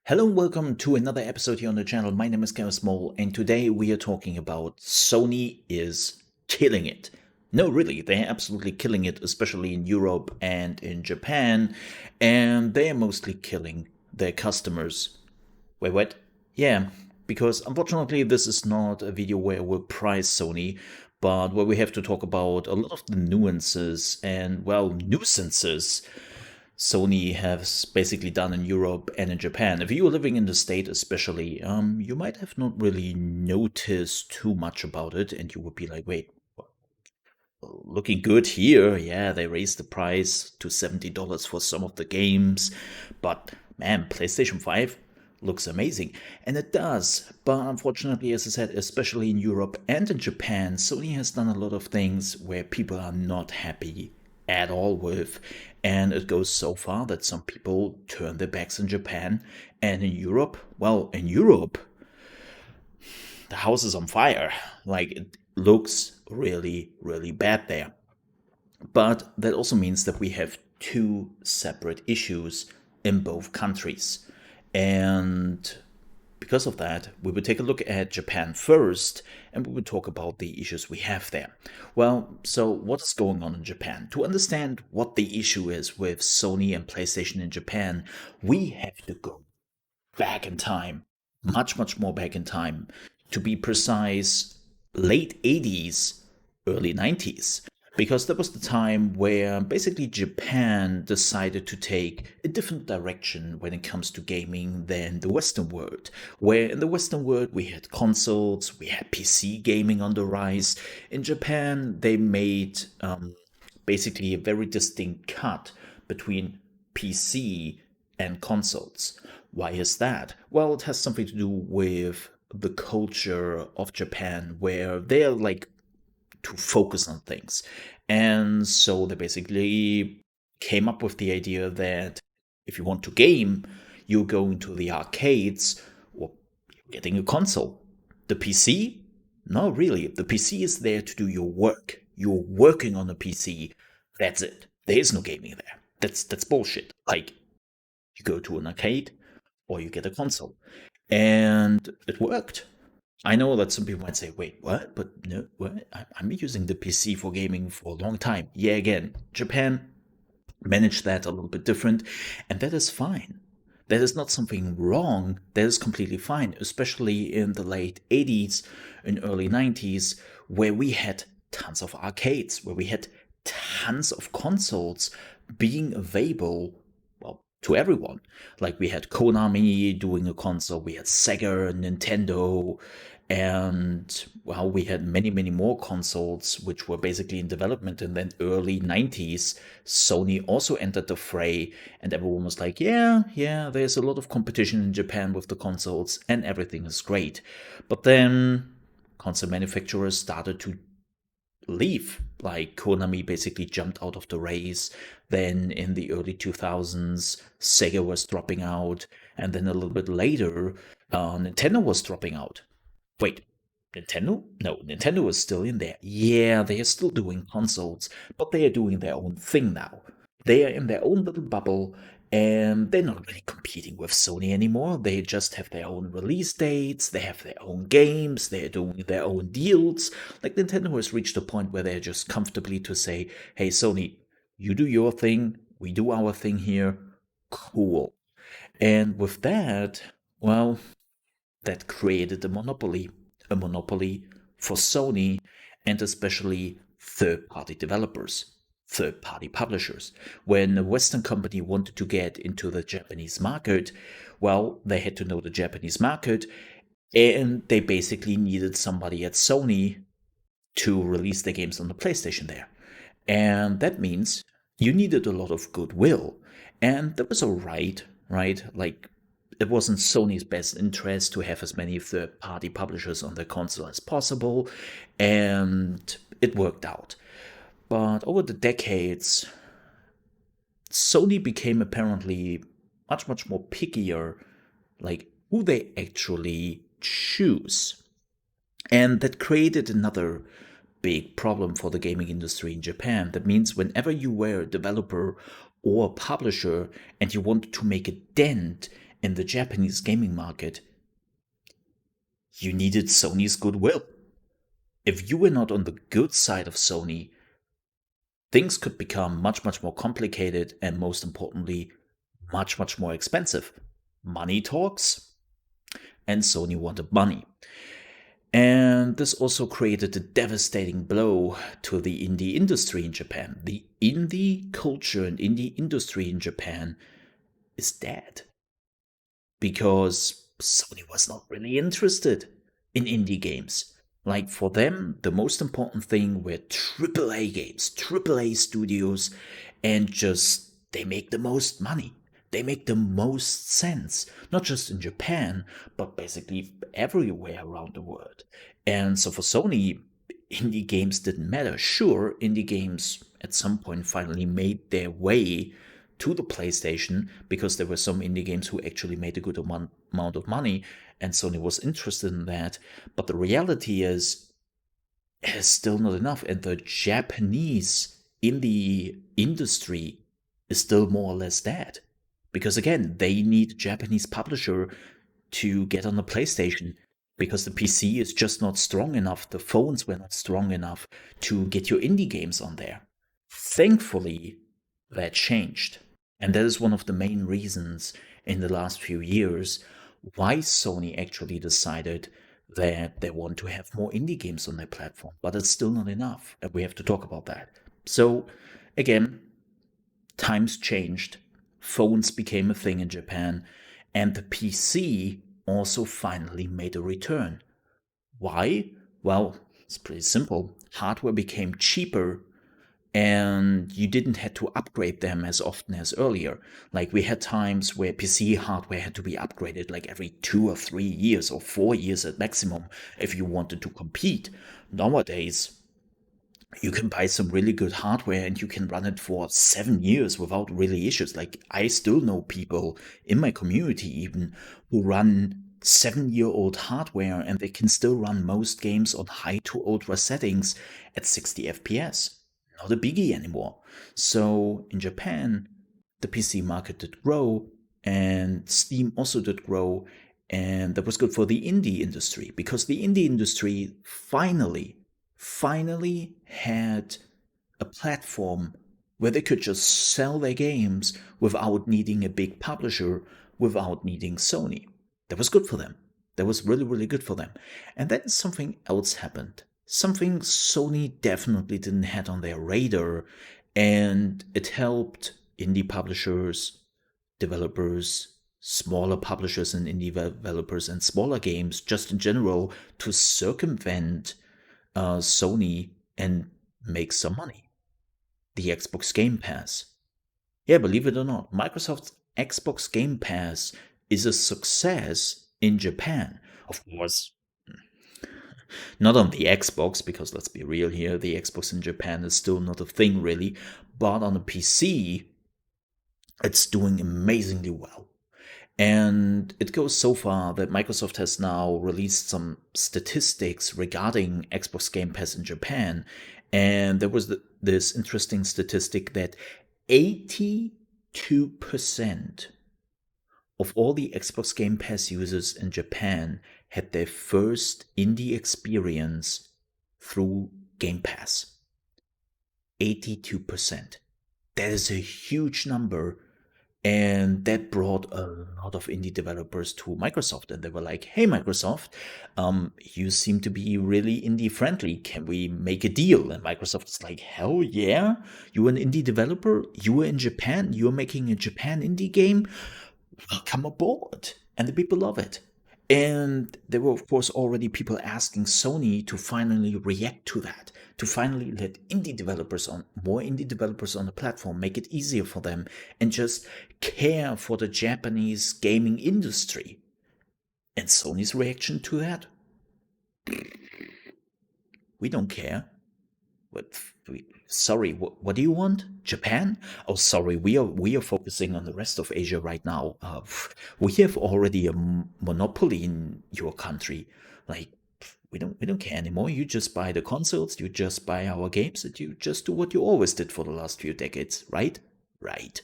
Hello and welcome to another episode here on the channel. My name is Gareth Small, and today we are talking about Sony is killing it. No, really, they're absolutely killing it, especially in Europe and in Japan, and they're mostly killing their customers. Wait, what? Yeah, because unfortunately this is not a video where we'll prize Sony, but where we have to talk about a lot of the nuances and, well, nuisances Sony has basically done in Europe and in Japan. If you were living in the state, especially, you might have not really noticed too much about it, and you would be like, "Wait, looking good here. Yeah, they raised the price to $70 for some of the games, but man, PlayStation 5 looks amazing." And it does, but unfortunately, as I said, especially in Europe and in Japan, Sony has done a lot of things where people are not happy at all with. And it goes so far that some people turn their backs in Japan. And in Europe, well, in Europe, the house is on fire. Like, it looks really, really bad there. But that also means that we have two separate issues in both countries. And because of that, we will take a look at Japan first, and we will talk about the issues we have there. Well, so what is going on in Japan? To understand what the issue is with Sony and PlayStation in Japan, we have to go back in time, much, much more back in time. To be precise, late 80s, early 90s. Because that was the time where basically Japan decided to take a different direction when it comes to gaming than the Western world. Where in the Western world we had consoles, we had PC gaming on the rise. In Japan, they made basically a very distinct cut between PC and consoles. Why is that? Well, it has something to do with the culture of Japan, where they're like to focus on things. And so they basically came up with the idea that if you want to game, you're going to the arcades or you're getting a console. The PC? No, really. The PC is there to do your work. You're working on a PC. That's it. There is no gaming there. That's bullshit. Like, you go to an arcade or you get a console. And it worked. I know that some people might say, wait, what? But no, what? I'm using the PC for gaming for a long time. Yeah, again, Japan managed that a little bit different, and that is fine. That is not something wrong. That is completely fine, especially in the late 80s and early 90s, where we had tons of arcades, where we had tons of consoles being available, well, to everyone. Like, we had Konami doing a console, we had Sega, Nintendo, and well, we had many, many more consoles which were basically in development. And then early 90s, Sony also entered the fray, and everyone was like, yeah, there's a lot of competition in Japan with the consoles, and everything is great. But then console manufacturers started to leave. Like, Konami basically jumped out of the race. Then in the early 2000s, Sega was dropping out. And then a little bit later, Nintendo was dropping out. Wait, Nintendo? No, Nintendo is still in there. Yeah, they are still doing consoles, but they are doing their own thing now. They are in their own little bubble, and they're not really competing with Sony anymore. They just have their own release dates, they have their own games, they're doing their own deals. Like, Nintendo has reached a point where they're just comfortably to say, hey, Sony, you do your thing, we do our thing here, cool. And with that, well, that created a monopoly for Sony and especially third party developers, third party publishers. When a Western company wanted to get into the Japanese market, well, they had to know the Japanese market, and they basically needed somebody at Sony to release their games on the PlayStation there. And that means you needed a lot of goodwill. And that was alright, right? Like, it wasn't Sony's best interest to have as many third party publishers on their console as possible, and it worked out. But over the decades, Sony became apparently much, much more pickier, like who they actually choose. And that created another big problem for the gaming industry in Japan. That means whenever you were a developer or a publisher and you wanted to make a dent in the Japanese gaming market, you needed Sony's goodwill. If you were not on the good side of Sony, things could become much, much more complicated and, most importantly, much, much more expensive. Money talks, and Sony wanted money. And this also created a devastating blow to the indie industry in Japan. The indie culture and indie industry in Japan is dead because Sony was not really interested in indie games. Like for them, the most important thing were AAA games, AAA studios, and just they make the most money. They make the most sense, not just in Japan, but basically everywhere around the world. And so for Sony, indie games didn't matter. Sure, indie games at some point finally made their way to the PlayStation because there were some indie games who actually made a good amount of money, and Sony was interested in that. But the reality is, it's still not enough, and the Japanese indie industry is still more or less dead. Because again, they need a Japanese publisher to get on the PlayStation because the PC is just not strong enough, the phones were not strong enough to get your indie games on there. Thankfully, that changed. And that is one of the main reasons in the last few years why Sony actually decided that they want to have more indie games on their platform. But it's still not enough, and we have to talk about that. So, again, times changed. Phones became a thing in Japan, and the PC also finally made a return. Why? Well, it's pretty simple. Hardware became cheaper, and you didn't have to upgrade them as often as earlier. Like we had times where PC hardware had to be upgraded like every 2 or 3 years or 4 years at maximum if you wanted to compete. Nowadays, you can buy some really good hardware and you can run it for 7 years without really issues. Like I still know people in my community even who run 7-year-old hardware and they can still run most games on high to ultra settings at 60 FPS. Not a biggie anymore. So in Japan, the PC market did grow and Steam also did grow, and that was good for the indie industry because the indie industry finally had a platform where they could just sell their games without needing a big publisher, without needing Sony. That was good for them. That was really, really good for them. And then something else happened. Something Sony definitely didn't have on their radar, and it helped indie publishers, developers, smaller publishers and indie developers, and smaller games just in general to circumvent Sony and make some money. The Xbox Game Pass. Yeah, believe it or not, Microsoft's Xbox Game Pass is a success in Japan. Of course, not on the Xbox, because let's be real here, the Xbox in Japan is still not a thing really, but on a PC, it's doing amazingly well. And it goes so far that Microsoft has now released some statistics regarding Xbox Game Pass in Japan. And there was this interesting statistic that 82% of all the Xbox Game Pass users in Japan had their first indie experience through Game Pass. 82%. That is a huge number. And that brought a lot of indie developers to Microsoft. And they were like, hey, Microsoft, you seem to be really indie friendly. Can we make a deal? And Microsoft is like, hell yeah. You're an indie developer. You are in Japan. You're making a Japan indie game. Welcome aboard. And the people love it. And there were, of course, already people asking Sony to finally react to that, to finally let more indie developers on the platform, make it easier for them, and just care for the Japanese gaming industry. And Sony's reaction to that? We don't care. Sorry, what do you want? Japan? Oh, sorry, we are focusing on the rest of Asia right now. We have already a monopoly in your country. Like, we don't care anymore. You just buy the consoles, you just buy our games, and you just do what you always did for the last few decades, right? Right.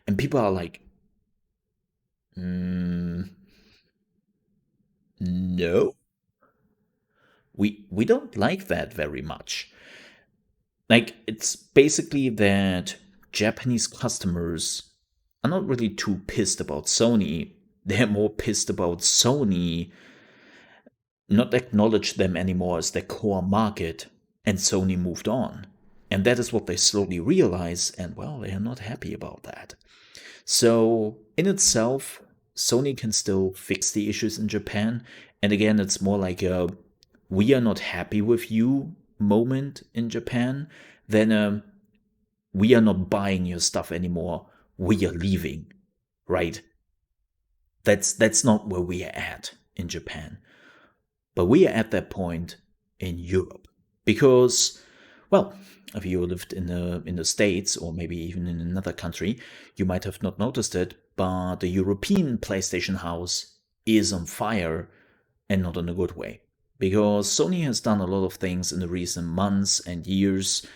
And people are like, Mm, no, we don't like that very much. Like, it's basically that Japanese customers are not really too pissed about Sony. They're more pissed about Sony not acknowledge them anymore as their core market, and Sony moved on. And that is what they slowly realize, and well, they are not happy about that. So, in itself, Sony can still fix the issues in Japan. And again, it's more like a we are not happy with you moment in Japan than a we are not buying your stuff anymore. We are leaving, right? That's not where we are at in Japan. But we are at that point in Europe because, well, if you lived in the States or maybe even in another country, you might have not noticed it, but the European PlayStation house is on fire and not in a good way. Because Sony has done a lot of things in the recent months and years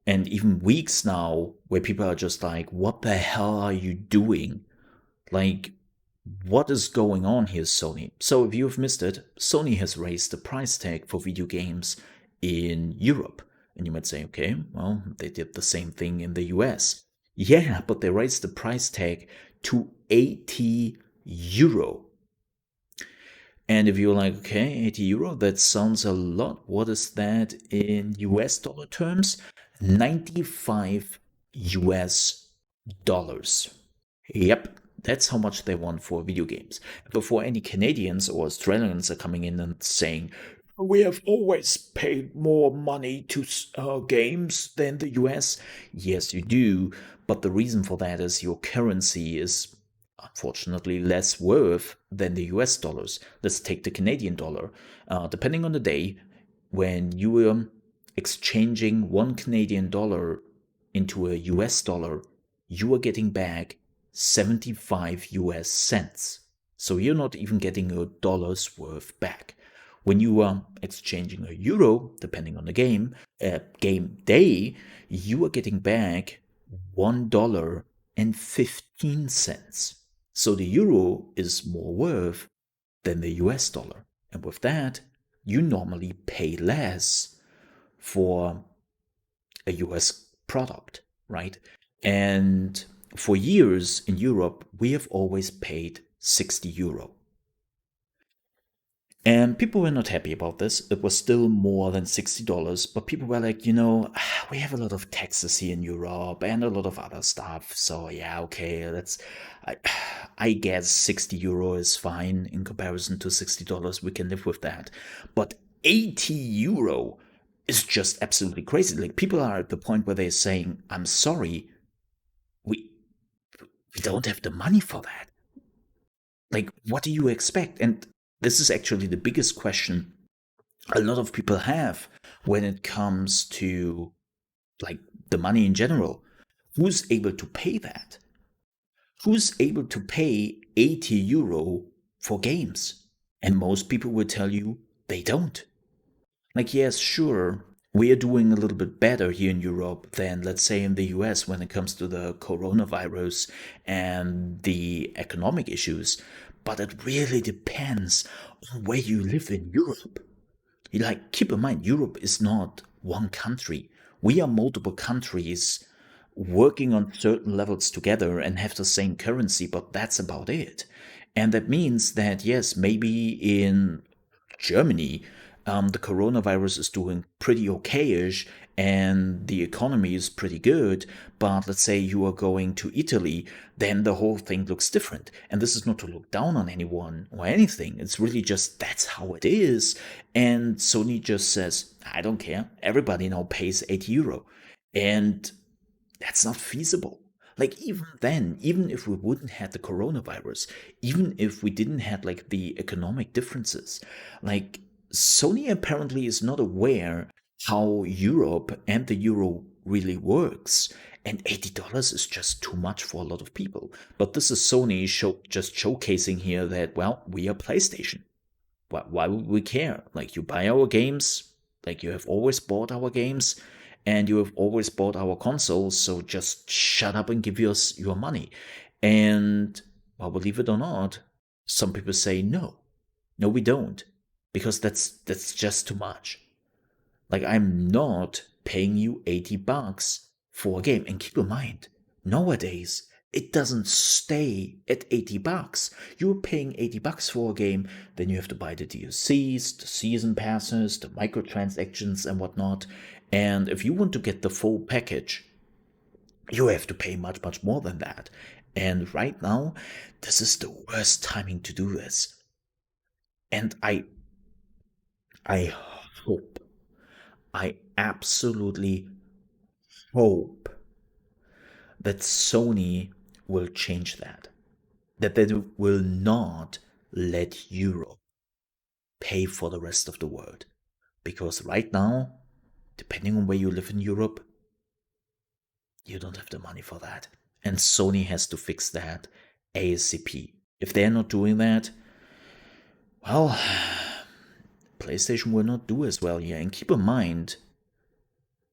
and even weeks now where people are just like, what the hell are you doing? Like, what is going on here, Sony? So, if you've missed it, Sony has raised the price tag for video games in Europe. And you might say, okay, well, they did the same thing in the US. Yeah, but they raised the price tag to 80 euro. And if you're like, okay, 80 euro, that sounds a lot. What is that in US dollar terms? 95 US dollars. Yep, that's how much they want for video games. Before any Canadians or Australians are coming in and saying, we have always paid more money to games than the US. Yes, you do. But the reason for that is your currency is unfortunately less worth than the US dollars. Let's take the Canadian dollar. Depending on the day, when you are exchanging one Canadian dollar into a US dollar, you are getting back 75 US cents. So you're not even getting a dollar's worth back. When you are exchanging a euro, depending on the game day, you are getting back $1.15. So the euro is more worth than the US dollar. And with that, you normally pay less for a US product, right? And for years in Europe, we have always paid 60 euro. And people were not happy about this. It was still more than $60, but people were like, we have a lot of taxes here in Europe and a lot of other stuff. So yeah, okay, I, I guess 60 euro is fine in comparison to $60. We can live with that. But 80 euro is just absolutely crazy. Like people are at the point where they're saying, I'm sorry, we we don't have the money for that. Like, what do you expect? And this is actually the biggest question a lot of people have when it comes to like the money in general. Who's able to pay that? Who's able to pay 80 euro for games? And most people will tell you they don't. Like, yes, sure, we are doing a little bit better here in Europe than, let's say, in the US when it comes to the coronavirus and the economic issues, but it really depends on where you live in Europe. Like, keep in mind, Europe is not one country. We are multiple countries working on certain levels together and have the same currency, but that's about it. And that means that, yes, maybe in Germany, the coronavirus is doing pretty okayish and the economy is pretty good. But let's say you are going to Italy, then the whole thing looks different. And this is not to look down on anyone or anything. It's really just that's how it is. And Sony just says, I don't care. Everybody now pays 80 euro. And that's not feasible. Like even then, even if we wouldn't have the coronavirus, even if we didn't have like the economic differences, like Sony apparently is not aware how Europe and the euro really works. And $80 is just too much for a lot of people. But this is Sony just showcasing here that, well, we are PlayStation. Why would we care? Like, you buy our games, like, you have always bought our games, and you have always bought our consoles, so just shut up and give us your money. And Well, believe it or not, some people say no. No, we don't. Because that's just too much. Like, I'm not paying you 80 bucks for a game. And keep in mind, nowadays, it doesn't stay at 80 bucks. You're paying 80 bucks for a game, then you have to buy the DLCs, the season passes, the microtransactions, and whatnot. And if you want to get the full package, you have to pay much, much more than that. And right now, this is the worst timing to do this. And I hope, I absolutely hope that Sony will change that. That they will not let Europe pay for the rest of the world. Because right now, depending on where you live in Europe, you don't have the money for that. And Sony has to fix that ASAP. If they're not doing that, well, PlayStation will not do as well here. And keep in mind,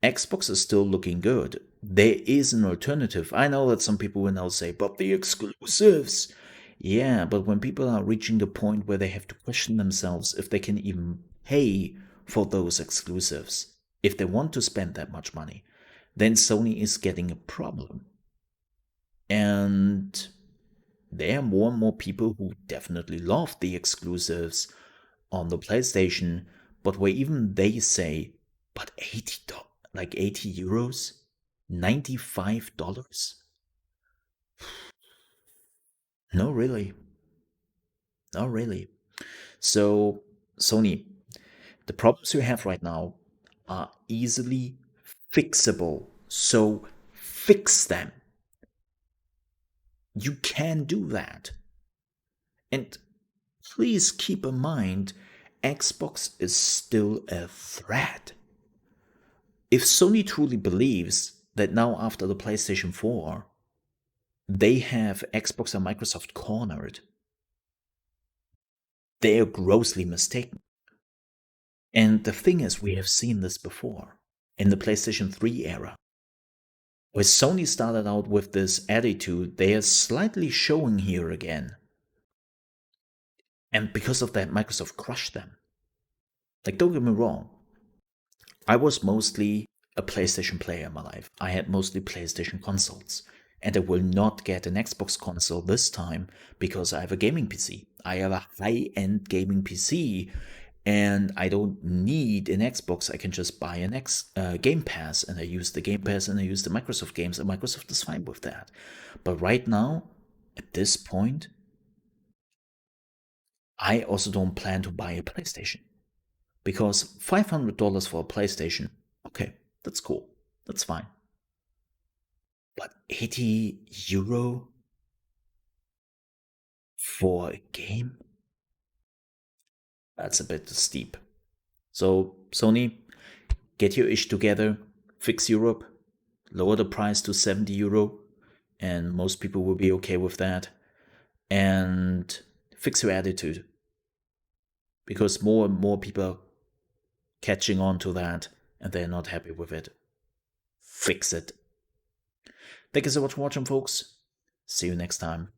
Xbox is still looking good. There is an alternative. I know that some people will now say, but the exclusives. Yeah, but when people are reaching the point where they have to question themselves if they can even pay for those exclusives, if they want to spend that much money, then Sony is getting a problem. And there are more and more people who definitely love the exclusives on the PlayStation, but where even they say, but $80, like 80 euros, $95? No, really. Not really. So, Sony, the problems you have right now are easily fixable. So, fix them. You can do that. And please keep in mind, Xbox is still a threat. If Sony truly believes that now after the PlayStation 4, they have Xbox and Microsoft cornered, they are grossly mistaken. And the thing is, we have seen this before in the PlayStation 3 era. Where Sony started out with this attitude, they are slightly showing here again. And because of that, Microsoft crushed them. Like, don't get me wrong, I was mostly a PlayStation player in my life. I had mostly PlayStation consoles. And I will not get an Xbox console this time because I have a gaming PC. I have a high-end gaming PC and I don't need an Xbox. I can just buy an Game Pass, and I use the Game Pass and I use the Microsoft games, and Microsoft is fine with that. But right now, at this point, I also don't plan to buy a PlayStation. Because $500 for a PlayStation, okay, that's cool. That's fine. But 80 euro for a game? That's a bit steep. So, Sony, get your ish together, fix Europe, lower the price to 70 euro, and most people will be okay with that. And fix your attitude. Because more and more people are catching on to that and they're not happy with it. Fix it. Thank you so much for watching, folks. See you next time.